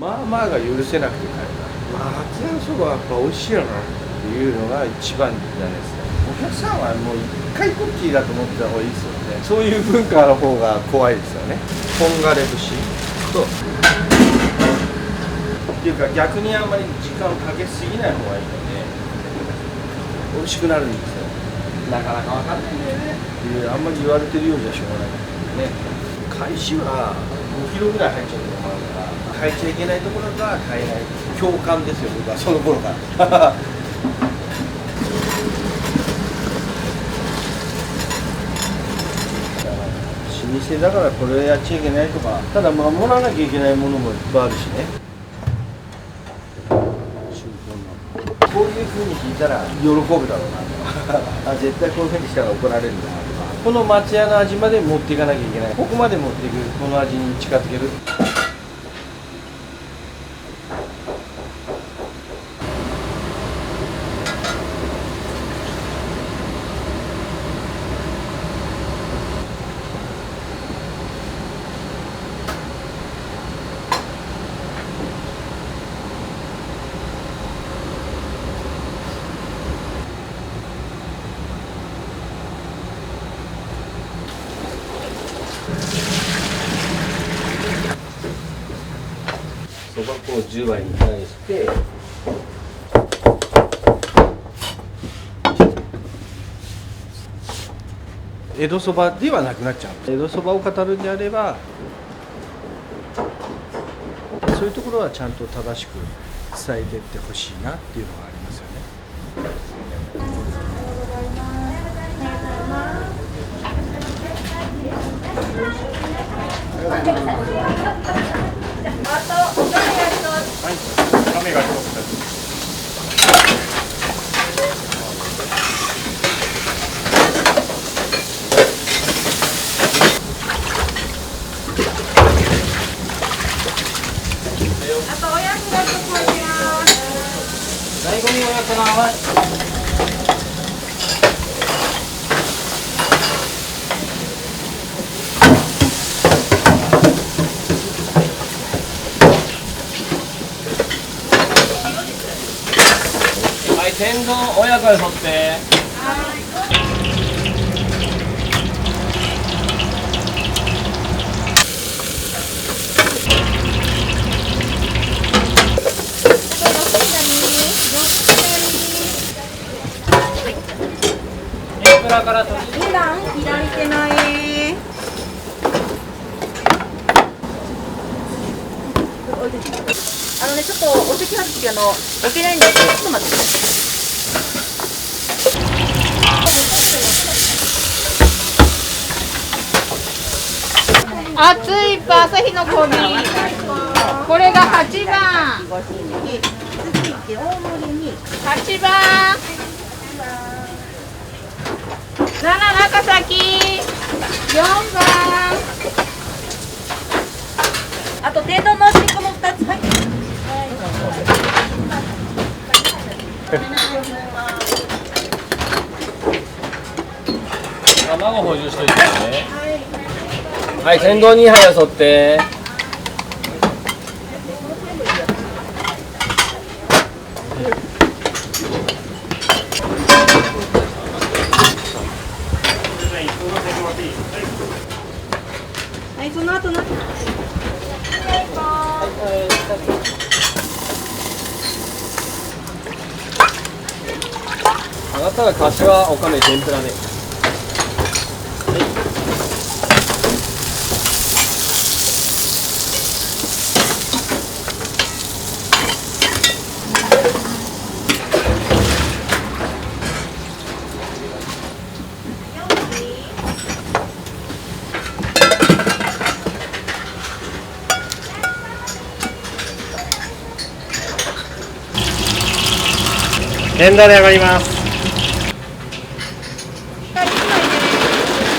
まあまあが許せなくて帰った。まあ初音そばはやっぱ美味しいよなっていうのが一番じゃないですか。お客さんはもう一回こっきりだと思ってた方がいいですよね。そういう文化の方が怖いですよね。こんがれ節とっていうか逆にあんまり時間をかけすぎない方がいいので美味しくなるんですよ。なかなかわかんないんだよね。あんまり言われてるようじゃしょうがないね。開始は5キロぐらい入っちゃうと思うから変えちゃいけないところが変えない。共感ですよ、僕はその頃から老舗だからこれやっちゃいけないとか、ただ守らなきゃいけないものもいっぱいあるしね。こういう風に聞いたら喜ぶだろうなとあ、絶対こういう風にしたら怒られるんだなとか、この松屋の味まで持っていかなきゃいけない、ここまで持っていく、この味に近づける。そば粉を10倍に対して江戸そばではなくなっちゃう。江戸そばを語るんであればそういうところはちゃんと正しく伝えていってほしいなっていうのがありますよね。はい、雨がひどくて。あとおやつがこちら。最後におやつの甘い。はい、天丼親子で取って。天ぷらから取り。2番左手前。ちょっとお席外して置けないんでちょっと待ってください。熱いパ朝日のコーヒー。これが8番。続いて大盛りに8番。7長崎。4番。あと天丼のおしんこも2つ。はい。卵補充しといてね。はい、天丼2杯を取って。はい、その後の。上がったら柏おかめ天ぷらで。天だれ上がります。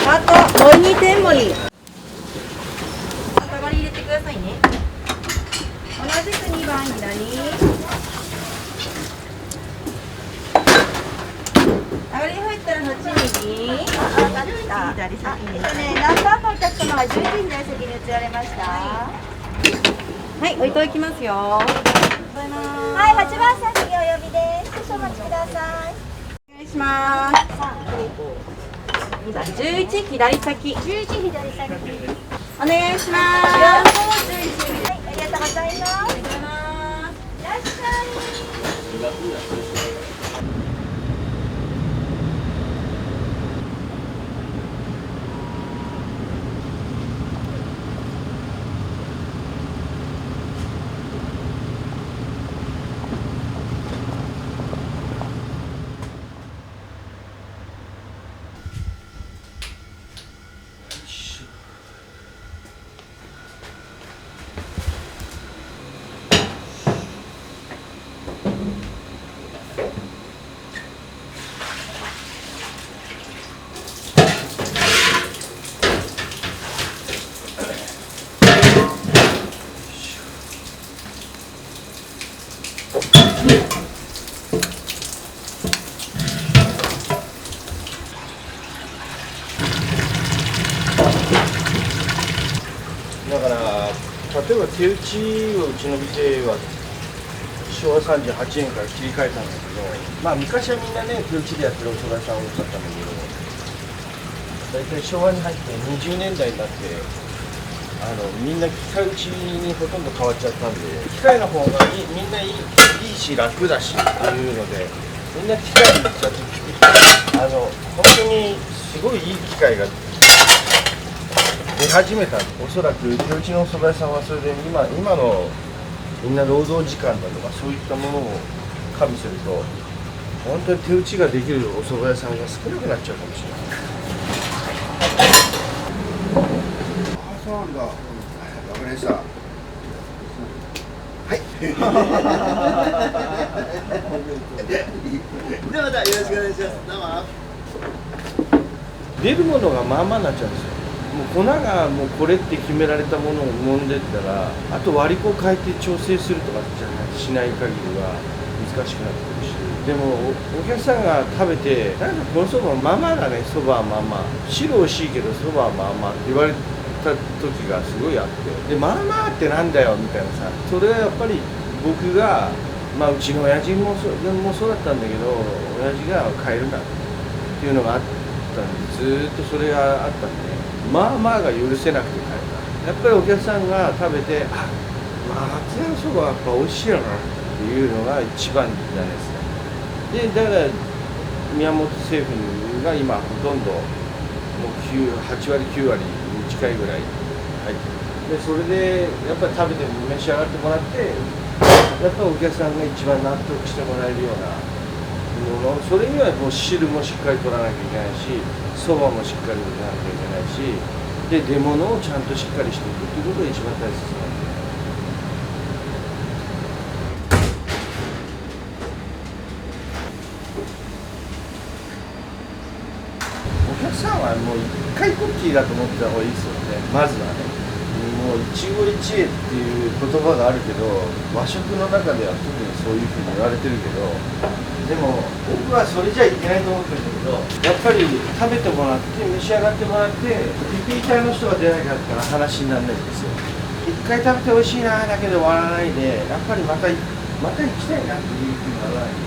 あとおに天盛り。塊入れてくださいね。同じく2番左。上がり入ったら8右。上がった。左先に。何番のお客様は11時左席に移られました。はい、置いておきますよ。はい、8番席お呼びです。少々お待ちください。お願いします。2番11左先。11左先。お願いします。はい、ありがとうございます。いらっしゃい。だから例えば手打ちをうちの店は昭和38年から切り替えたんだけど、まあ昔はみんなね手打ちでやってるお蕎麦屋さん多かったんだけど、大体昭和に入って20年代になってみんな機械打ちにほとんど変わっちゃったんで、機械の方がみんないいし楽だしっていうのでみんな機械に行っちゃって本当にすごいいい機械が出始めた。おそらく手打ちのお蕎麦屋さんはそれで今のみんな労働時間だとかそういったものを加味すると本当に手打ちができるお蕎麦屋さんが少なくなっちゃうかもしれない。あ、そうなんだ。わかりました。はい。ではまたよろしくお願いします。どうも。出るものがまあまあになっちゃうんですよ。もう粉がもうこれって決められたものを揉んでったら、あと割り粉を変えて調整するとかじゃしない限りは難しくなってくるし、でもお客さんが食べてなんかこのそばまあまあだね、そばはまあまあ、汁美味しいけどそばはまあまあって言われた時がすごいあって、でまあまあってなんだよみたいなさ、それはやっぱり僕がまあうちの親父もそうだったんだけど、親父が変えるなっていうのがあったんで、ずーっとそれがあったんで、まあまあが許せなくて変えた。やっぱりお客さんが食べて、あ、松屋のそばはやっぱ美味しいよなっていうのが一番じゃないですか。でだから宮本製粉が今ほとんどもう8割9割に近いぐらい入ってる。でそれでやっぱり食べて召し上がってもらって、やっぱりお客さんが一番納得してもらえるようなもの、それにはもう汁もしっかり取らなきゃいけないし、そばもしっかり取らなきゃいけないし、で出物をちゃんとしっかりしていくっていうことが一番大切なんで。お客さんはもう一回こっきりだと思った方がいいですよね、まずはね。もう一期一会っていう言葉があるけど、和食の中では特にそういうふうに言われてるけど、でも僕はそれじゃいけないと思ってるんだけど、やっぱり食べてもらって召し上がってもらってリピーターの人が出なかったら話にならないんですよ。一回食べて美味しいなだけで終わらないで、やっぱりまた行きたいなっていうふうにならないん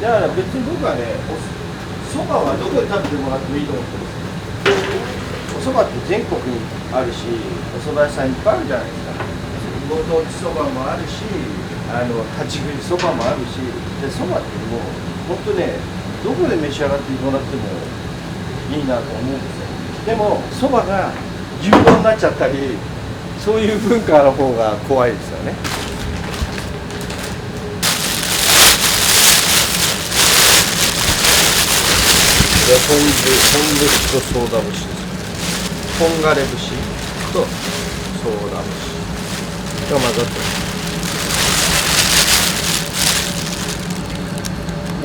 で、だから別に僕はね、そばはどこで食べてもらってもいいと思ってるんですよ。お蕎麦って全国にあるし、お蕎麦屋さんいっぱいあるじゃないですか。ご当地そばもあるし、立ち食いそばもあるし、でそばってもう本当ね、どこで召し上がってもらってもいいなと思うんですよ。でもそばが牛丼になっちゃったり、そういう文化の方が怖いですよね。で本節とソーダ節です。本枯れ節とソーダ節が混ざってます。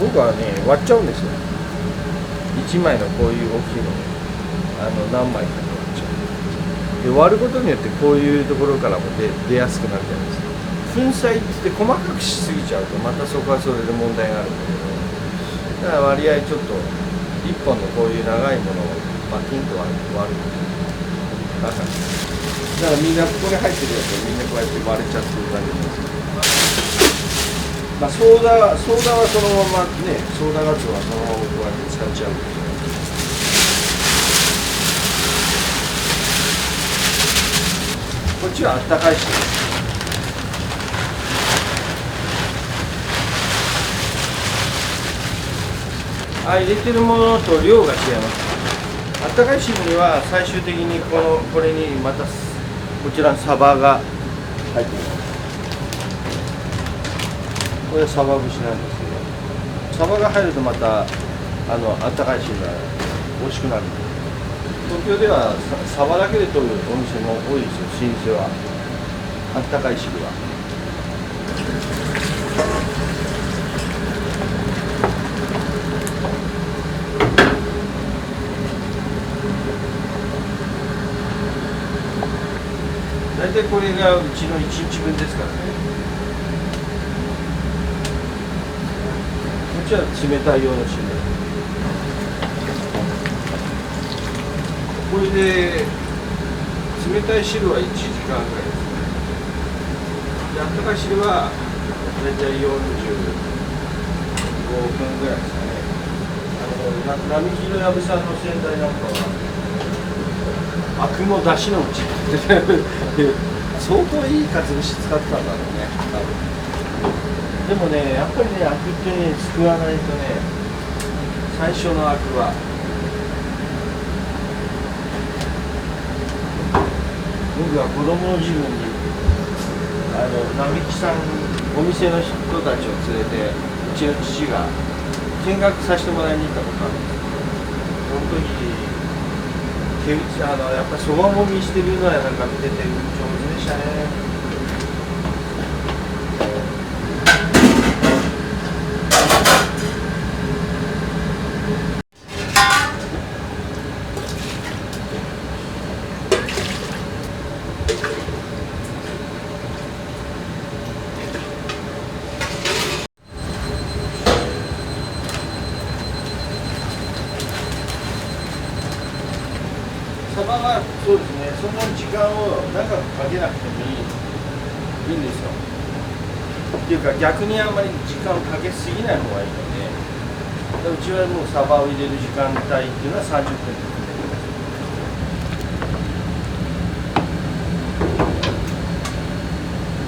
僕はね、割っちゃうんですよ。1枚のこういう大きいの何枚かに割っちゃう。で割ることによってこういうところからも出やすくなるじゃないですか。粉砕って細かくしすぎちゃうとまたそこはそれで問題があるんだけど、だから割合ちょっと1本のこういう長いものをバキンと割る。だからみんなここに入ってるやつはみんなこうやって割れちゃってるだけです。まあソーダはそのままね、ソーダガツオはそのままこうやって使っちゃうんですよ。こっちはあったかいし、入れてるものと量が違います。あったかい汁には最終的にこれにまたこちらのサバが入っています。これはサバ節なんですけど、サバが入るとまたあったかい汁が美味しくなる。東京ではサバだけで取るお店も多いですよ、老舗は。あったかい汁は。大体これがうちの1日分ですからね。こっちは冷たい用の汁。これで冷たい汁は1時間ぐらいですね。で、あったかい汁は大体45分ぐらいですかね。並木の藪さんの先代なんかはアクもだしのうちって相当いいかつぶし使ったんだろうね、多分。でもね、やっぱりね、アクってね、すくわないとね、最初のアクは僕は子供の時分に並木さん、お店の人たちを連れてうちの父が見学させてもらいに行ったことあるんです。その時やっぱりそばもみしてるのやなんか見てて上手でしたね。サバはそうですね、そんなに時間を長くかけなくてもいいんですよ。っていうか逆にあんまり時間をかけすぎない方がいいので、うちはもうサバを入れる時間帯っていうのは30分で決めてま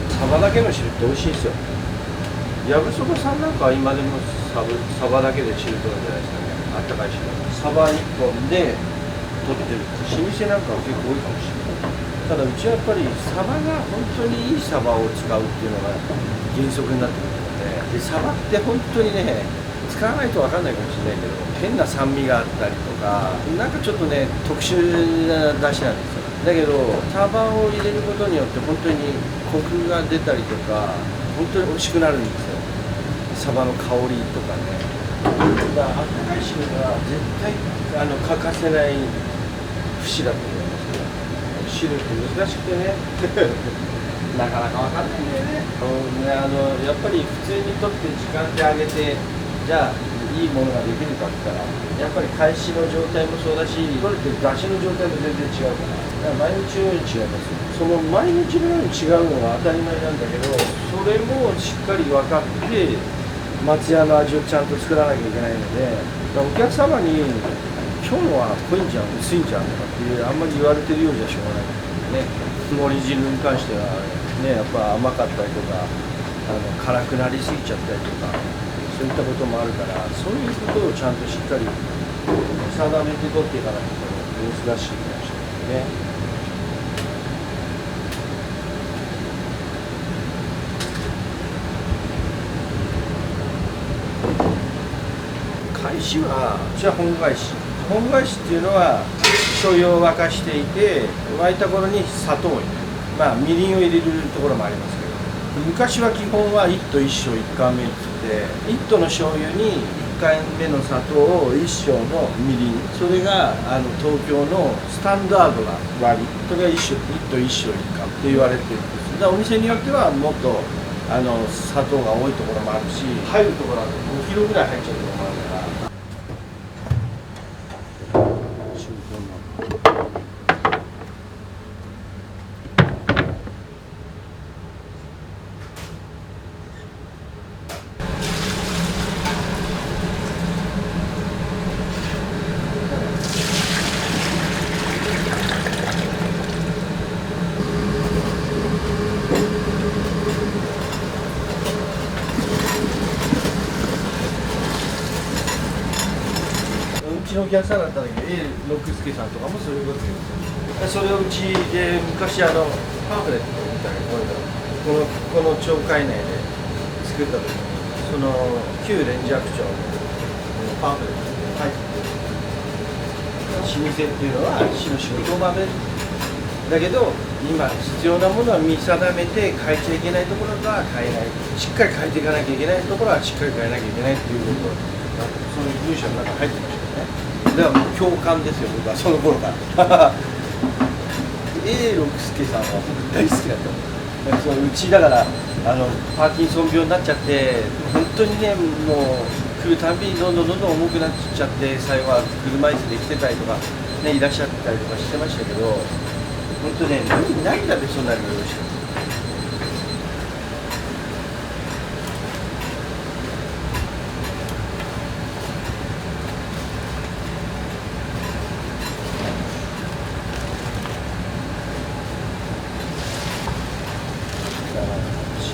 す。サバだけの汁って美味しいですよ。やぶそばさんなんかは今でもサバだけで汁取るんじゃないですかね。あったかい汁。サバ1本で取ってる老舗なんかは結構多いかもしれない。ただうちはやっぱりサバが本当にいいサバを使うっていうのが原則になってくるので、サバって本当にね、使わないと分かんないかもしれないけど、変な酸味があったりとか、なんかちょっとね、特殊な出汁なんですよ。だけどサバを入れることによって本当にコクが出たりとか、本当に美味しくなるんですよ。サバの香りとかね。だからあったかい汁が絶対欠かせない節だと思いますけど、汁って難しくてねなかなか分かんないんだよね。やっぱり普通にとって時間であげて、じゃあいいものができるかって言ったら、やっぱり返しの状態もそうだし、取れてる出汁の状態も全然違うから、毎日のように違いますよ。その毎日のように違うのが当たり前なんだけど、それもしっかり分かって松屋の味をちゃんと作らなきゃいけないので、お客様に今日のは濃いんじゃん、薄いんじゃんとかっていうあんまり言われてるようじゃしょうがないんですよね。盛り汁に関してはね、やっぱ甘かったりとか辛くなりすぎちゃったりとか、そういったこともあるから、そういうことをちゃんとしっかり定めて取っていかないと難しいかもしれないね。返しはうちは本返しっていうのは醤油を沸かしていて、沸いた頃に砂糖を入れる、みりんを入れるところもありますけど、昔は基本は1都1升1貫目って言って、1都の醤油に1回目の砂糖を1升のみりん、それが東京のスタンダードな割り、それが1都1升1貫って言われてるんです。だからお店によってはもっと砂糖が多いところもあるし、入るところだと5キロぐらい入っちゃうところもあるから。お客さんだったんだけど、六助さんとかもそういうこと言うんですよ。それをうちで昔パンフレットみたいなこの町会内で作った時に、その旧連雀町のパンフレットに書いて老舗っていうのは市の仕事場でだけど、今必要なものは見定めて変えちゃいけないところとは変えない、しっかり変えていかなきゃいけないところはしっかり変えなきゃいけないっていうこと、そういう文章の中に入ってましたよね。だからもう共感ですよ、僕はその頃から六助さんは僕大好きだった。そのうちだからパーキンソン病になっちゃって、本当にね、もう来るたびにどんどん重くなっちゃって、最後は車椅子で来てたりとか、ね、いらっしゃったりとかしてましたけど、本当ね、涙出そうになるよろしかった。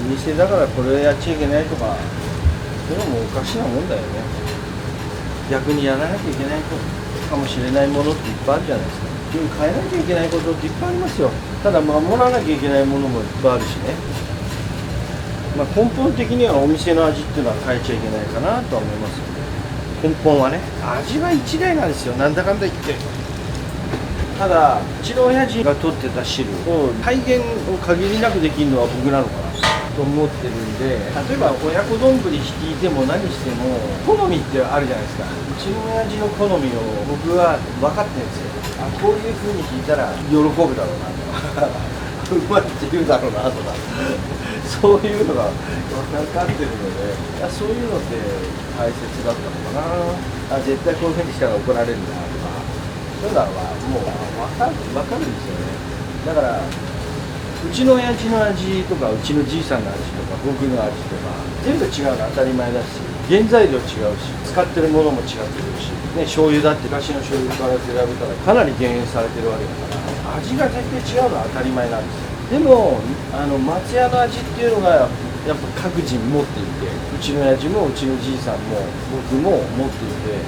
老舗だからこれやっちゃいけないとか、そういうのもおかしなもんだよね。逆にやらなきゃいけないことかもしれないものっていっぱいあるじゃないですか。変えなきゃいけないことっていっぱいありますよ。ただ守らなきゃいけないものもいっぱいあるしね。根本的にはお店の味っていうのは変えちゃいけないかなとは思いますよ。根本はね、味は一概なんですよ、なんだかんだ言って。ただ、うちの親父が取ってた汁を再現を限りなくできるのは僕なのかなと思ってるんで、例えば親子丼引いても何しても好みってあるじゃないですか。うちの親父の好みを僕は分かってるんですよ。こういう風に引いたら喜ぶだろうなとかうまいって言うだろうなとかそういうのが分かってるので、そういうのって大切だったのかな。絶対こういう風にしたら怒られるんだとか、そういうのはもう分かるんですよね。だからうちの親父の味とか、うちのじいさんの味とか、僕の味とか全部違うの当たり前だし、原材料違うし、使ってるものも違ってるし、ね、醤油だって昔の醤油から比べたらかなり減塩されてるわけだから、味が絶対違うのは当たり前なんですよ。でも松屋の味っていうのがやっぱ各人持っていて、うちの親父もうちのじいさんも僕も持っていて、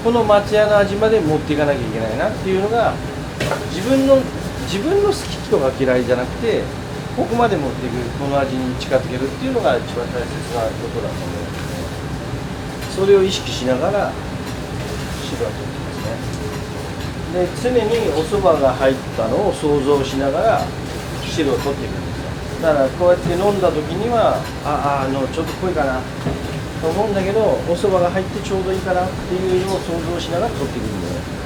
この松屋の味まで持っていかなきゃいけないなっていうのが、自分の好きとか嫌いじゃなくて、ここまで持っていく、この味に近づけるっていうのが一番大切なことだと思うので、それを意識しながら汁は取ってますね。で、常にお蕎麦が入ったのを想像しながら汁を取っていくんですよ。だからこうやって飲んだ時にはちょっと濃いかなと思うんだけど、お蕎麦が入ってちょうどいいかなっていうのを想像しながら取っていくんだよね。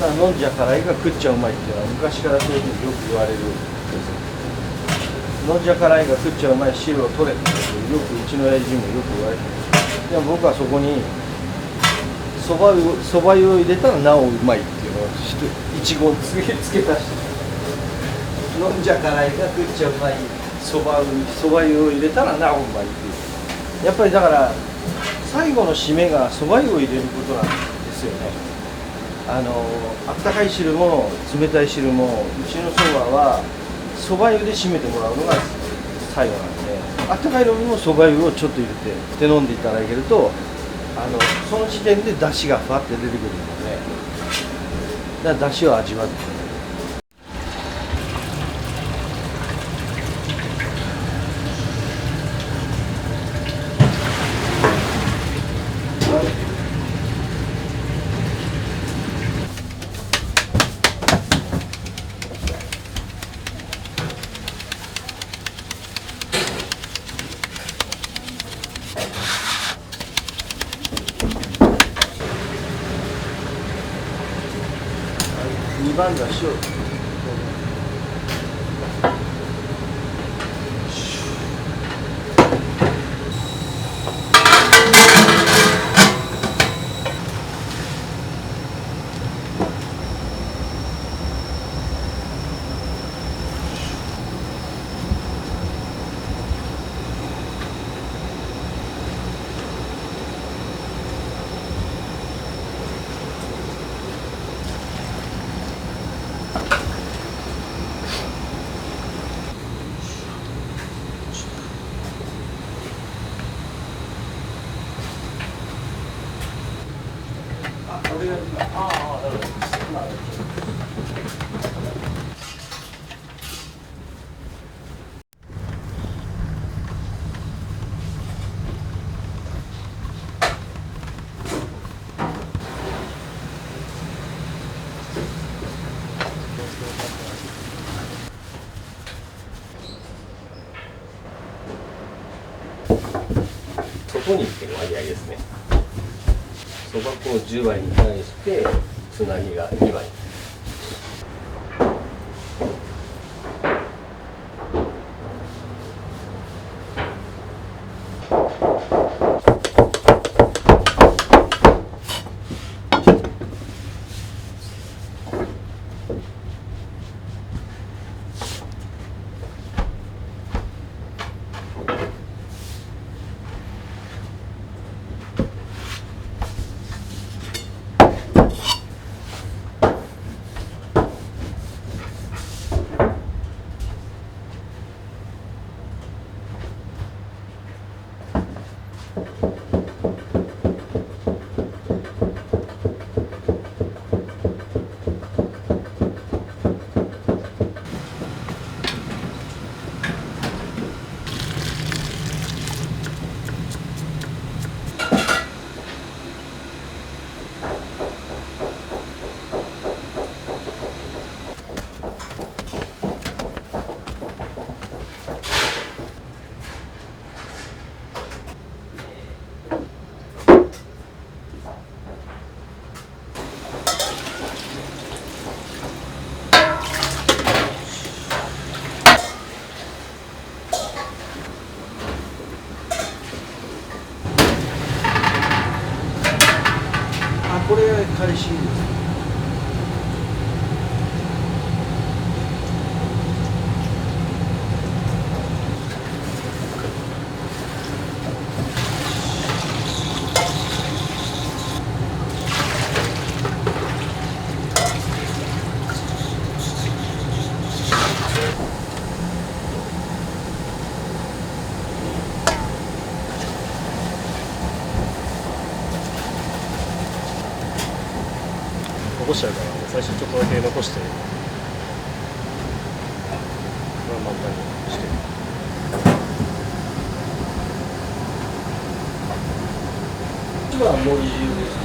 飲んじゃ辛いが食っちゃうまいっていうのは昔からそういうふうによく言われるんですよ。飲んじゃ辛いが食っちゃうまい、汁を取れってよくうちの親父にもよく言われてる。でも僕はそこにそば湯を入れたらなおうまいっていうのを一言付け足して、飲んじゃ辛いが食っちゃうまいそば湯を入れたらなおうまいっていう。やっぱりだから最後の締めがそば湯を入れることなんですよね。あったかい汁も冷たい汁も、うちのそばはそば湯で締めてもらうのが最後なんで、あったかいのにもそば湯をちょっと入れて飲んでいただけると、その時点で出汁がファって出てくるので、だから出汁を味わって。2番だしを外に行ってる割合ですね。そば粉10割に対してつなぎが2割。これ彼氏です。残しちゃうから最初ちょっとだけ残して満タンにして。こっちは盛り汁です。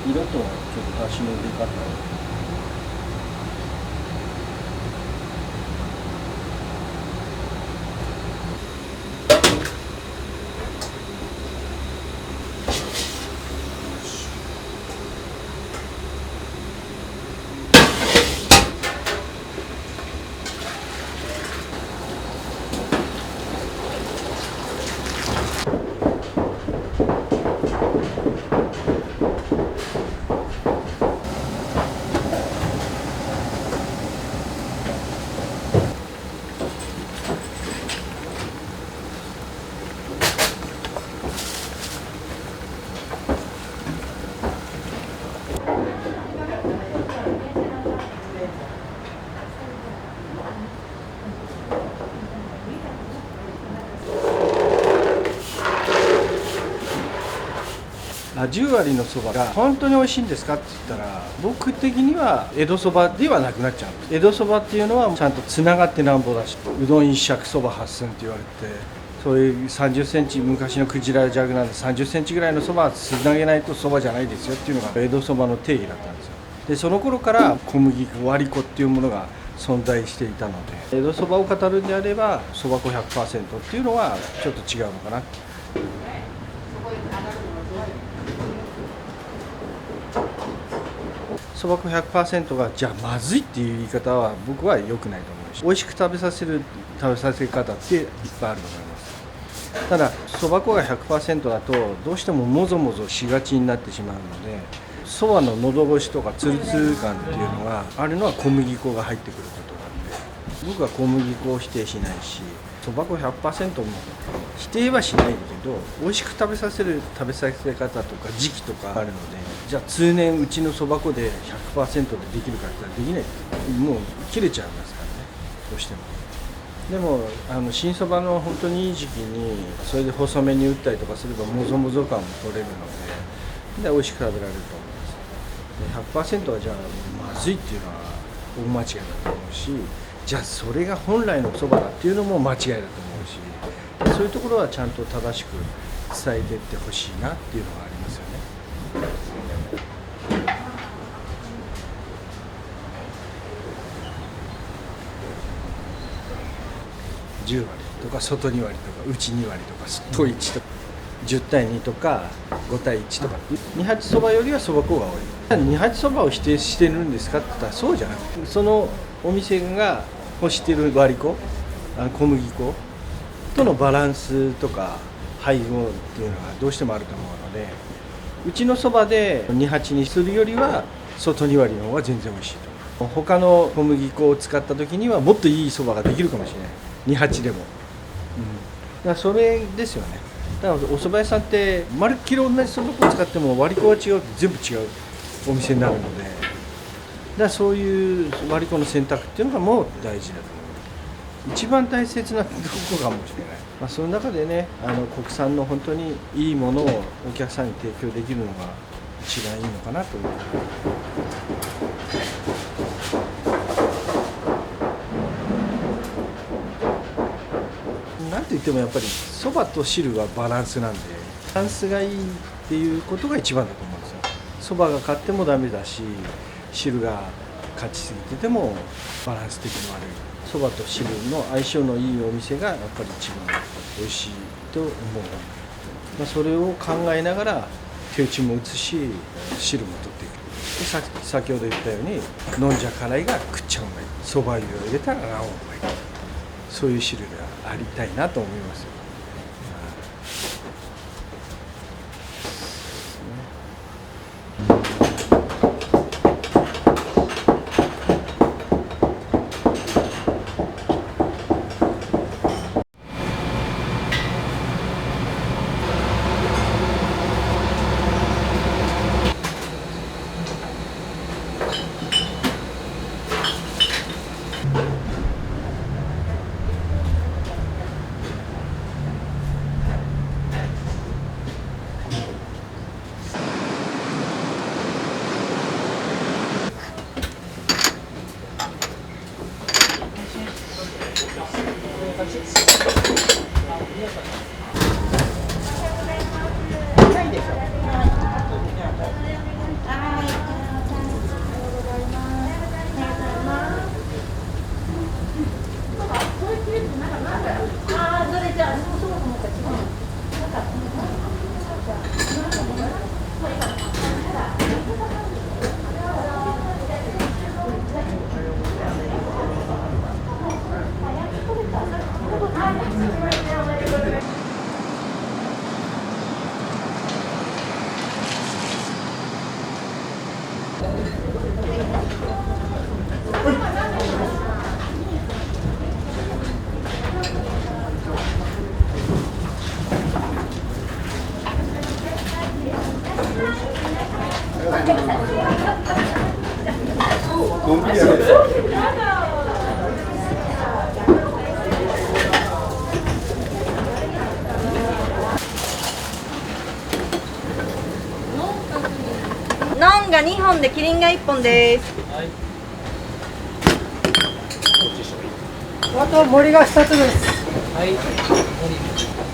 色とちょっと足の出方を。10割のそばが本当に美味しいんですかって言ったら、僕的には江戸そばではなくなっちゃうんです。江戸そばっていうのはちゃんとつながってなんぼだし、うどん一尺そば八寸って言われて、そういう30センチ、昔のクジラジャグなんで30センチぐらいのそばはつなげないとそばじゃないですよっていうのが江戸そばの定義だったんですよ。でその頃から小麦粉割り粉っていうものが存在していたので、江戸そばを語るんであればそば粉 100% っていうのはちょっと違うのかな。そば粉 100% がじゃあまずいっていう言い方は僕は良くないと思うし、美味しく食べさせ方っていっぱいあると思います。ただそば粉が 100% だとどうしてももぞもぞしがちになってしまうので、そばの喉越しとかツルツル感っていうのがあるのは小麦粉が入ってくることなんで、僕は小麦粉を否定しないし、そば粉 100% も否定はしないけど、美味しく食べさせ方とか時期とかあるので、じゃあ通年うちのそば粉で 100% でできるかって言ったらできない。もう切れちゃいますからね、どうしても。でも新そばの本当にいい時期にそれで細めに打ったりとかすればもぞもぞ感も取れるので、美味しく食べられると思います。で 100% はじゃあまずいっていうのは大間違いだと思うし、じゃあそれが本来のそばだっていうのも間違いだと思うし、そういうところはちゃんと正しく伝えていってほしいなっていうのがありますよね。10割とか外2割とか内2割とか外1とか10対2とか5対1とか、二八そばよりはそば粉が多い。二八そばを否定してるんですかって言ったらそうじゃなくて、そのお店が欲してる割り粉、小麦粉とのバランスとか配合っていうのがどうしてもあると思うので、うちのそばで28にするよりは外2割の方が全然美味しいと思う。他の小麦粉を使った時にはもっといいそばができるかもしれない、28でも、だからそれですよね。だからお蕎麦屋さんってまるっきり同じそば粉を使っても割り粉が違うと全部違うお店になるので、だからそういう割り粉の選択っていうのがもう大事だと思う。一番大切なところかもしれない。その中でね、国産の本当にいいものをお客さんに提供できるのが一番いいのかなと思います。なんといってもやっぱりそばと汁はバランスなんで、バランスがいいっていうことが一番だと思うんですよ。そばが勝ってもダメだし、汁が勝ちすぎててもバランス的に悪い。そばと汁の相性のいいお店がやっぱり一番美味しいと思う。それを考えながら手打ちも打つし、汁も取っていく。で先ほど言ったように飲んじゃ辛いが食っちゃうまい、そば湯を入れたらなおうまい、そういう汁がありたいなと思いますよ。ノンが2本でキリンが1本です。あと森が2つです。はい。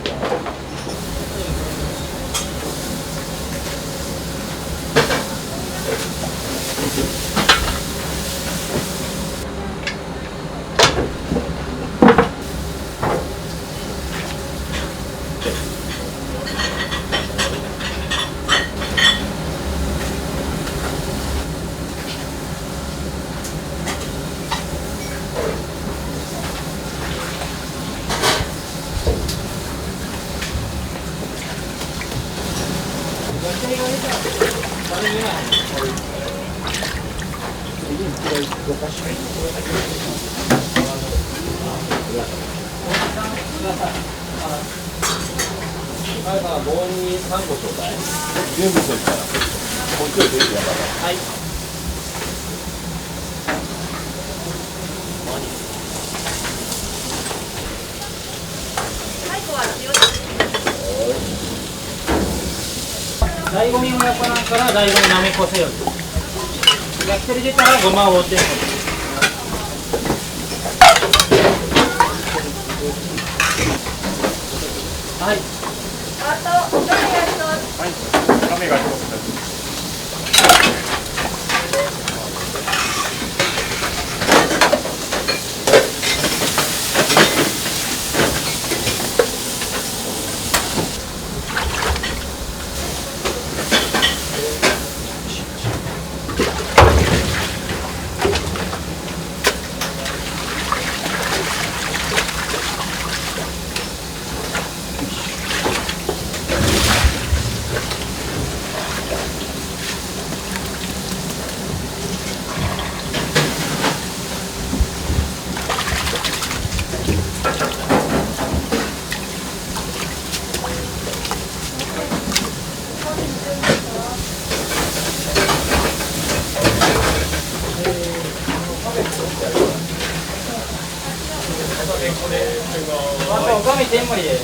棒に3個ちょうだい。全部取ったらこっちを全部やばい。はい。醍醐味親子なんから醍醐味なめこせよ。焼き鳥出たらごまを折って。はい。はい、雨がひどくて。あとおかみ天盛りです。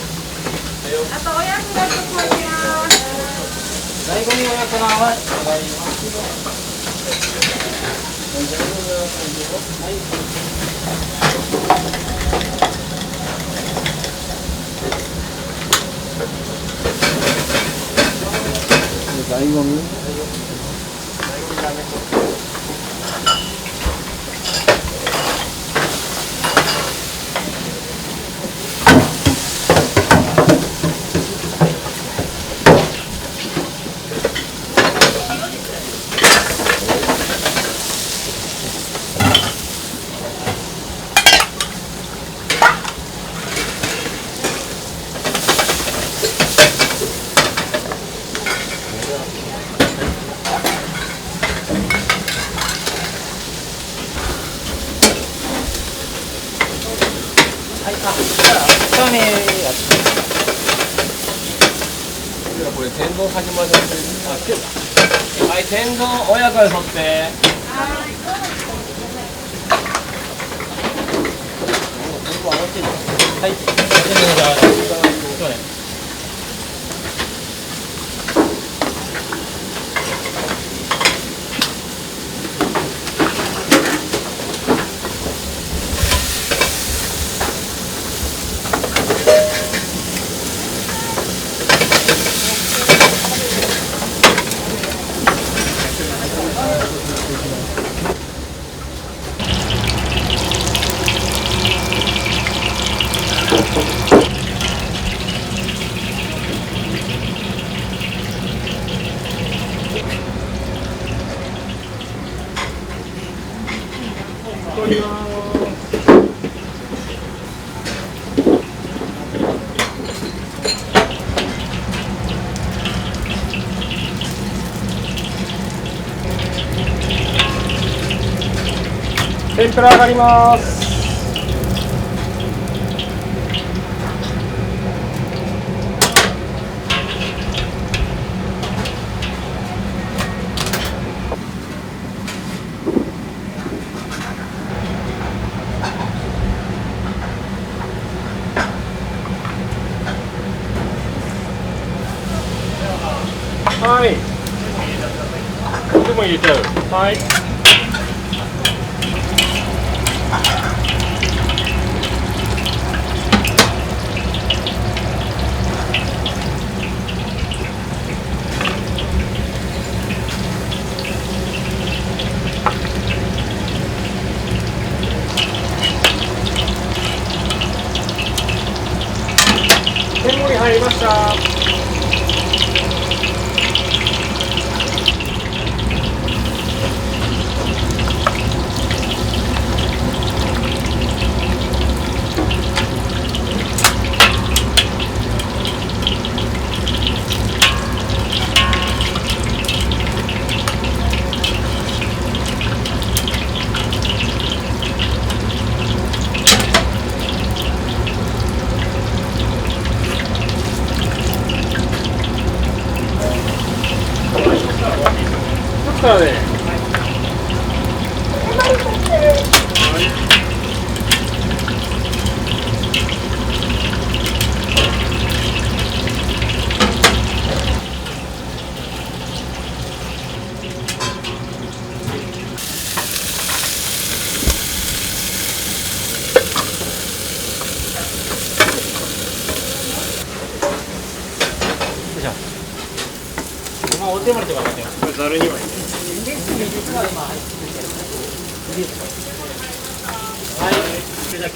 あとおやつが1個あります。醍醐味親子なんは上がります。醍醐味。おかみやって。これ天丼始まる。あ、来てた。はい、天丼親子で取って。はい。そうね。天ぷら上がります。はい。でも入れちゃう。はい。入りました。からね。お手盛りとか入ってます。これざるにはいいね。はい、それだけ。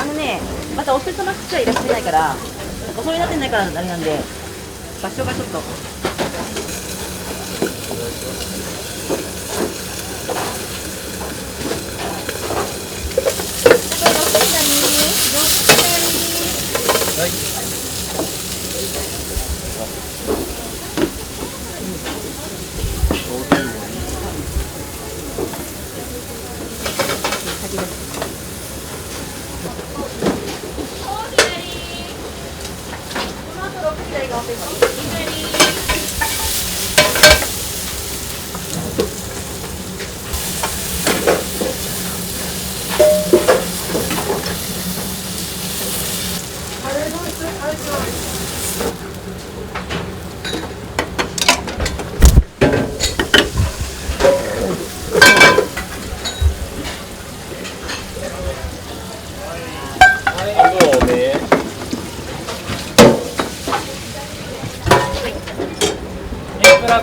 あのね、またお人様しかいらっしゃらないから、お揃いになってないからあれなんで、場所がちょっと。はい。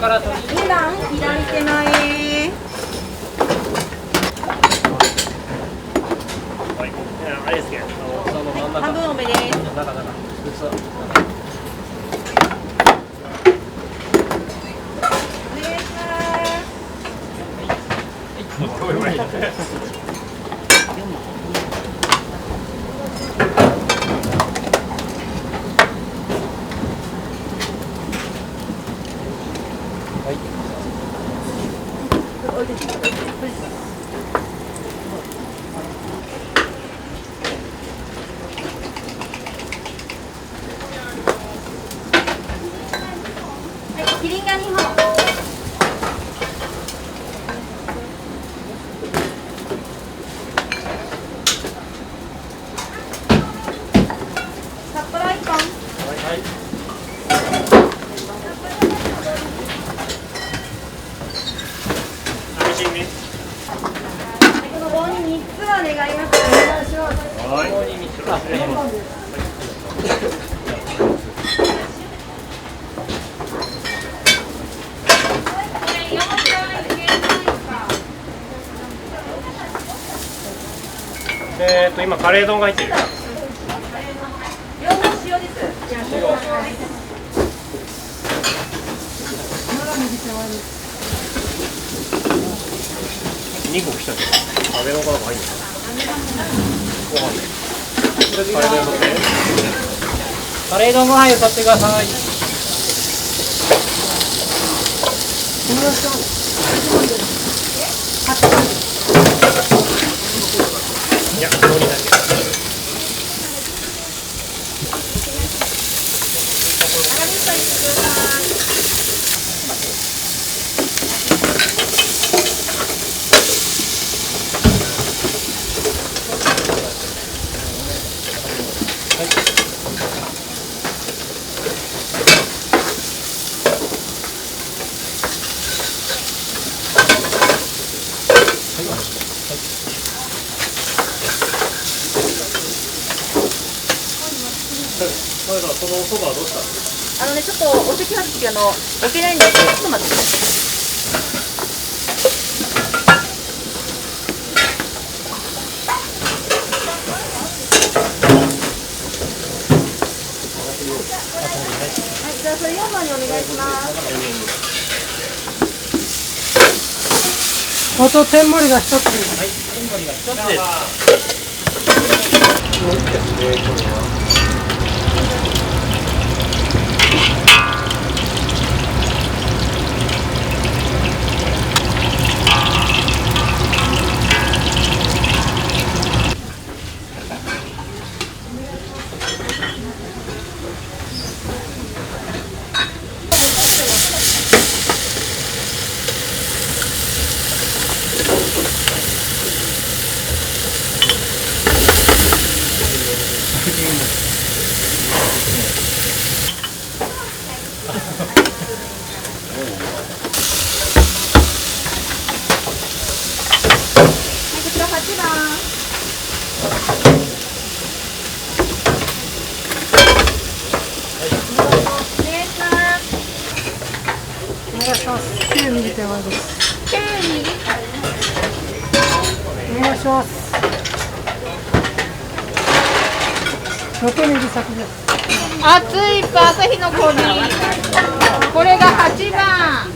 2番左手前。あれですけど、半分多めです。キリンが2本。札幌1本。この棒に3つは願います。はい。今カレー丼が入ってる。両方塩です。2個来たけど、カレー丼からも入んのかな。ご飯で。カレー丼ご飯よそってください。いや、丼だけ。そのお蕎麦はどうしたの？ちょっとお席外して置けないんで、ちょっと待ってください。番にお願いします。あと天盛りが一つ。はい、天盛りが一つです。お願いします。9ミリ手前です。お願いします。6ミリ先です。熱い朝日のコーヒー。これが8番。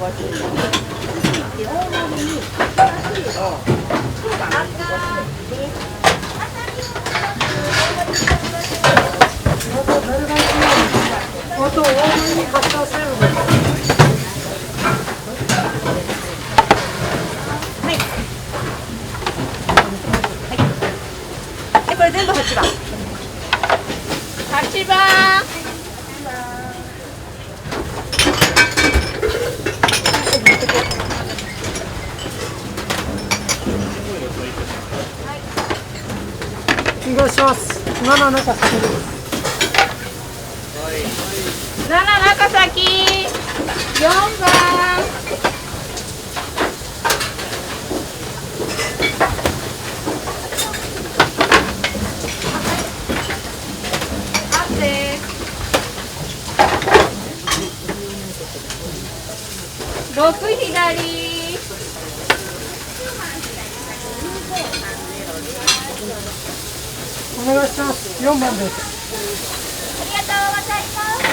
あと多めにカスタードセーブです。これ全部8番。8番。お願いします。7中先です。7中崎。4番。6左。お願いします。4番です。ありがとうございます。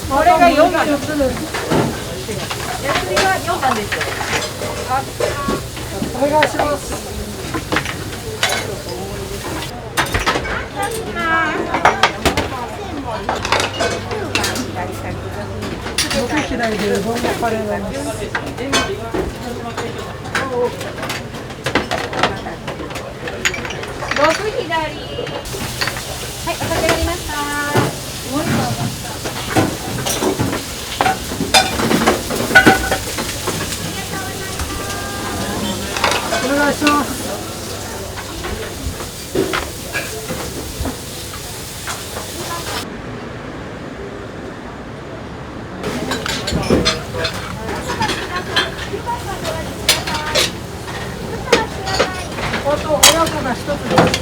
これが4番。4つです。安売りは4番ですよ。お願いします。6左でうどんのカレーなんです。6左。はい、おかけがありました。お願いします。あと親子が1つです。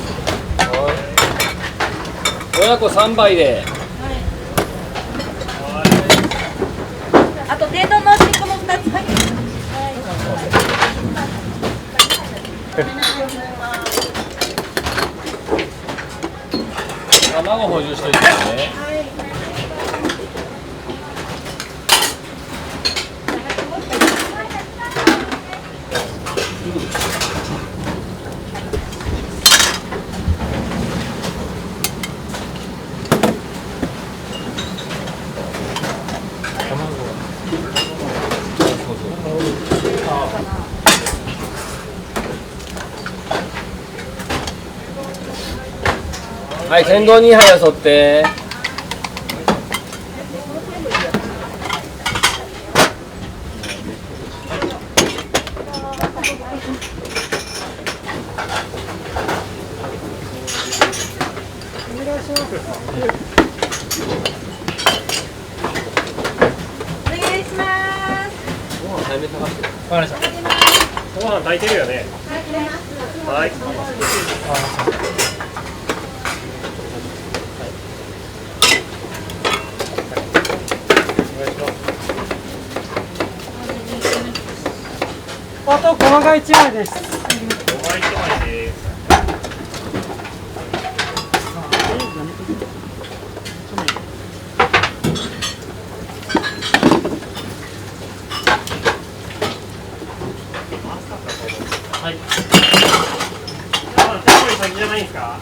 親子3杯で。あと天丼のおしんこも2つ。はい。卵補充しといてね。はい、天丼2杯よそって。お願いします。ご飯早め探して。わかりました。ご飯炊いてるよね。はい。あと駒が1枚です。5枚1枚です。はい。皆さん、天盛り先じゃないんですか？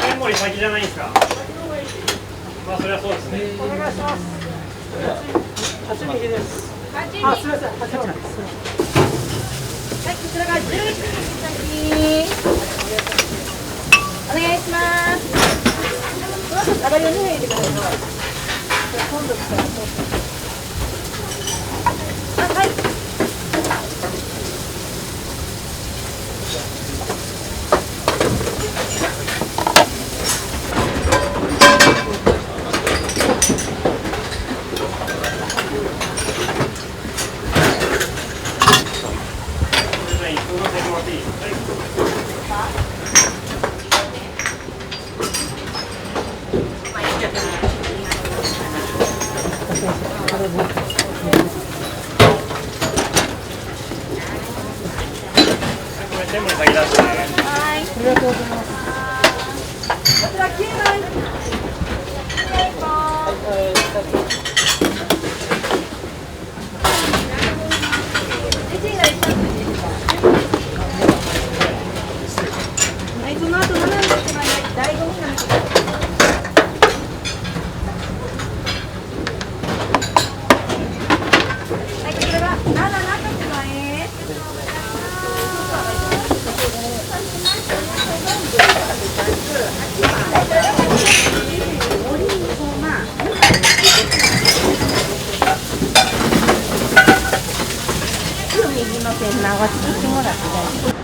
天盛り先じゃないんですか？まあ、それはそうですね。お願いします。8ミリです。あ、すみません。8ミリです。はい、こちらが11ミリ先。お願いします。あばりを2入れてください。今度からあ、はい。天盛り先出してね。ありがとうございます。こちら9枚。はい、その後7の手前第5になります。はい、こちらが7の手前。右の線流してもらって大丈夫。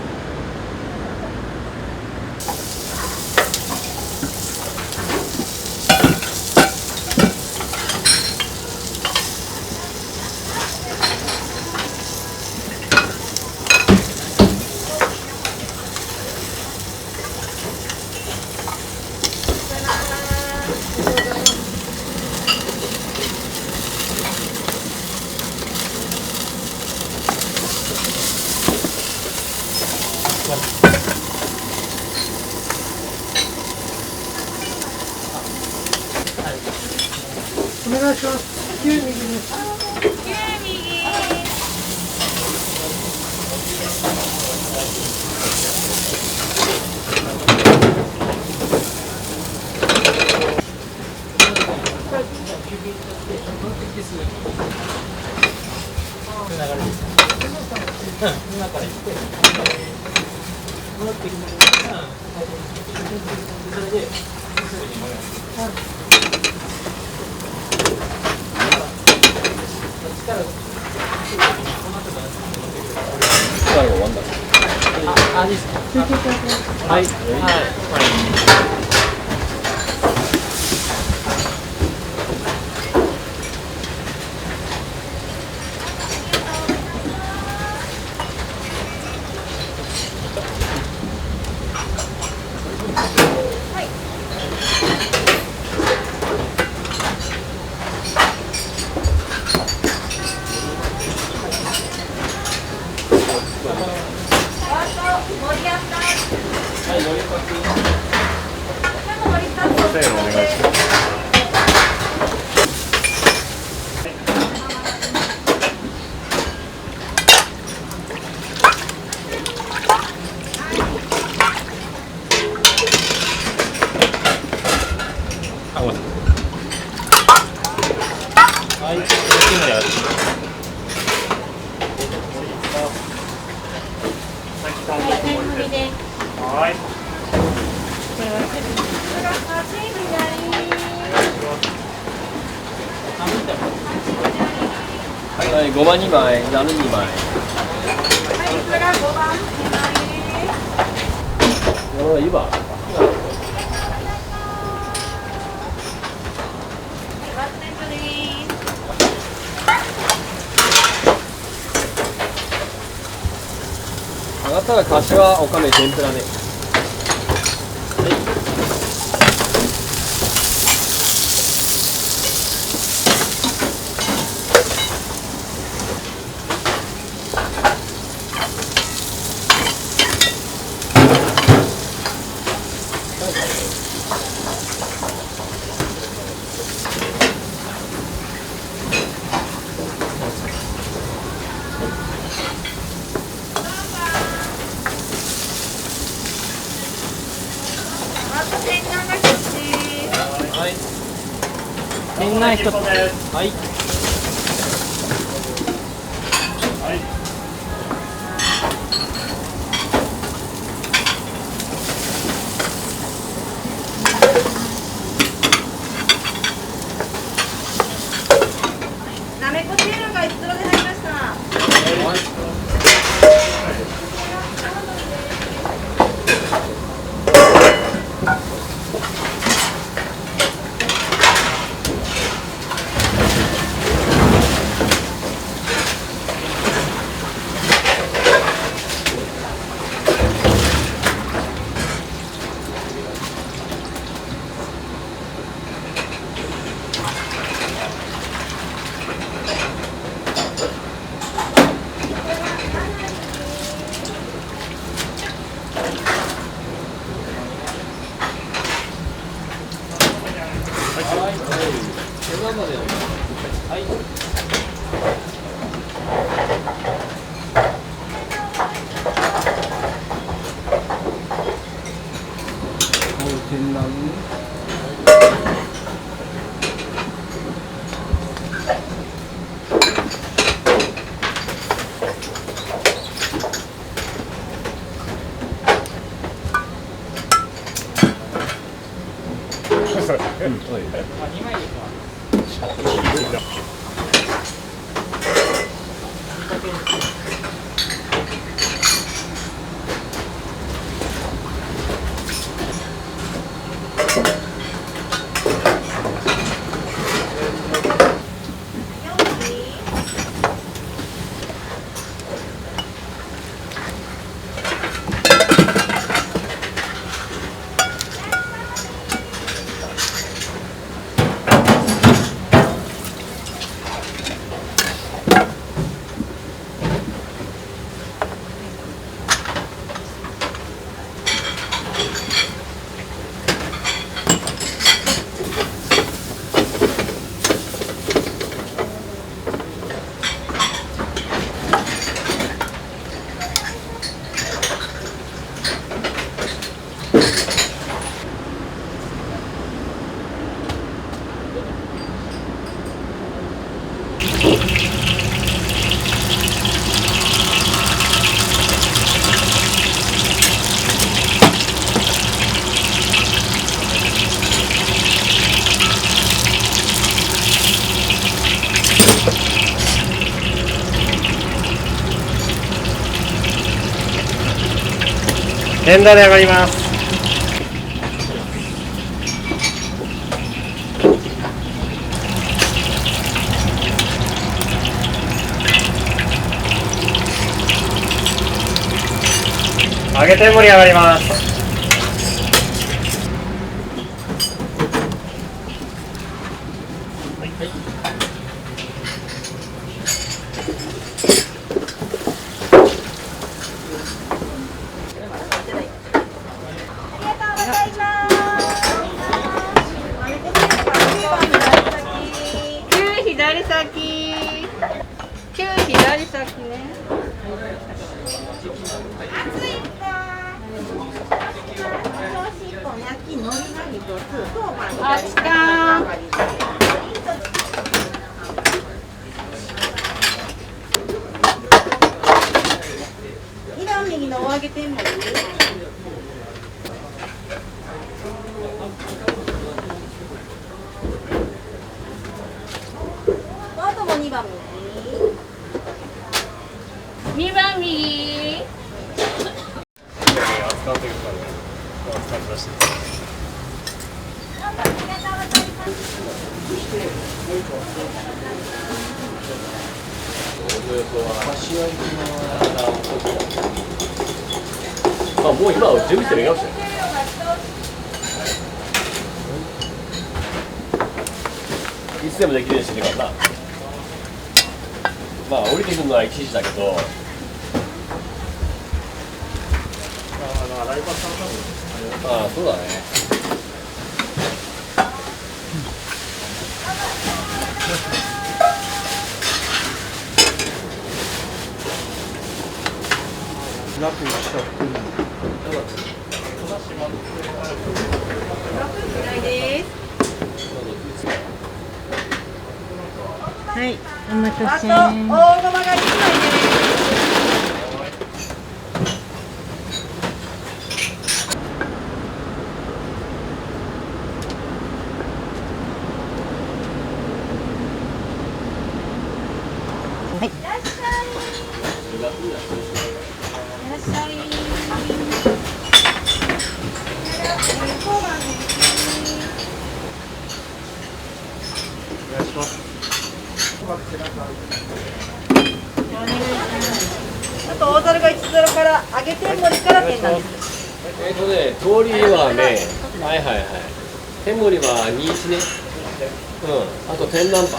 お願いします。9ミリです。今から行って戻ってきてそれですぐに戻る。最後終わんだ。あ、いいですか。はい。はい。はい、5番2枚、ざる2枚。これが5番これ2番。上がったら柏おかめ天ぷらね。はい、店内一つ。はい。はい。なめこチームが一袋で入りました。天覧連打で上がります。揚げ天盛り上がります。左先。旧左先ね。あちか2段右のお揚げ天盛り。あとも2番右。2番右。扱っていくからね。扱って出して。あ、もう今は準備してるよ。いつでもできるようにしてるからな。まあ降りてくるのは1時だけど。ああ、そうだね。楽にしちゃってる。左です。はい、お待たせ。あと大ごまが1枚です。はい。いらっしゃい。いらっしゃい。お願いします。あと大皿が1皿から揚げ天盛りから天なんです。通りはね、はいはいはい。天盛りは21ね。あと天南蛮。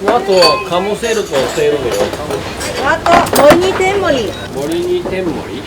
あと、カモセルとセールだよ。あと盛りに天盛り。盛りに天盛り。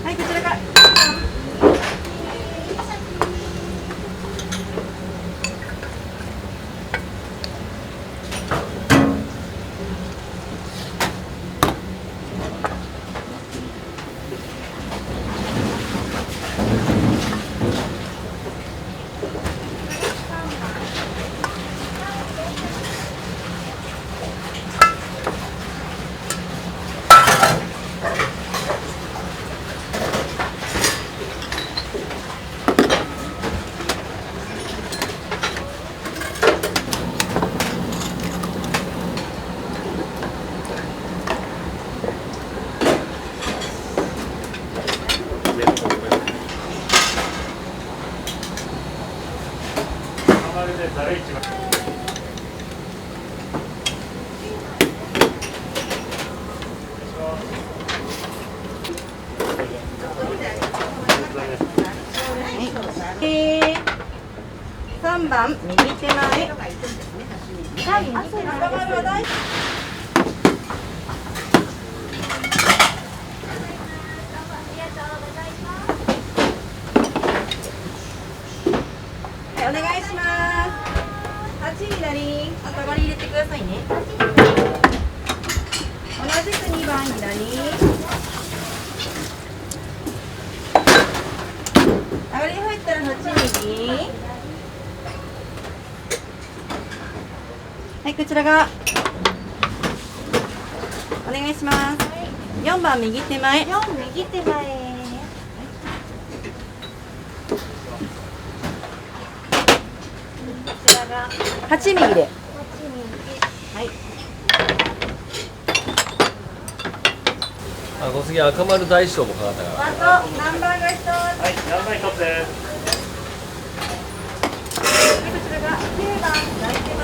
はい、こちらから。まるでざる市場。3番右手前。中丸は大。はい、お願いします。8左、頭割り入れてくださいね。同じく2番左。上がり入ったら8右。はい、こちらがお願いします。4番右手前。4右手前。こちらが8右で。はい。小杉赤丸大師匠もかかったから。あとナンバーが1つ。はい、ナンバー1つです。こちらが9番左手前。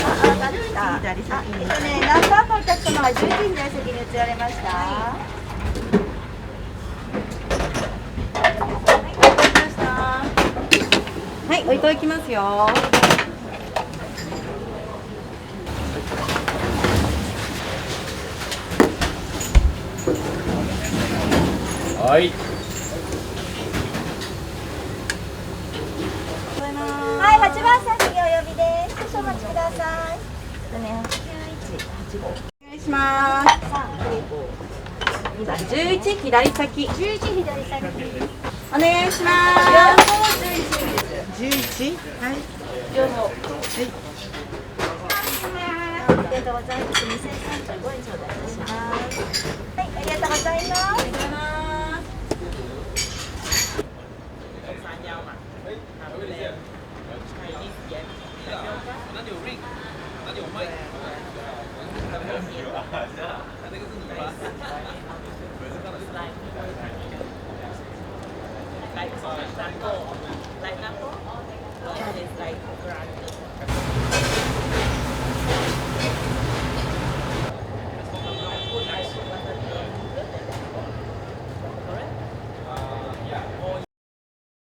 上がった。ナンバーのお客様は11時左席に移られました。はい、置いておきますよ。はい。はい、8番席お呼びです。少々お待ちください。お願いします。11左先。11左先。お願いします。11。はい。両方。ありがとうございます。2035円頂戴いたします。はい、ありがとうございます。はい。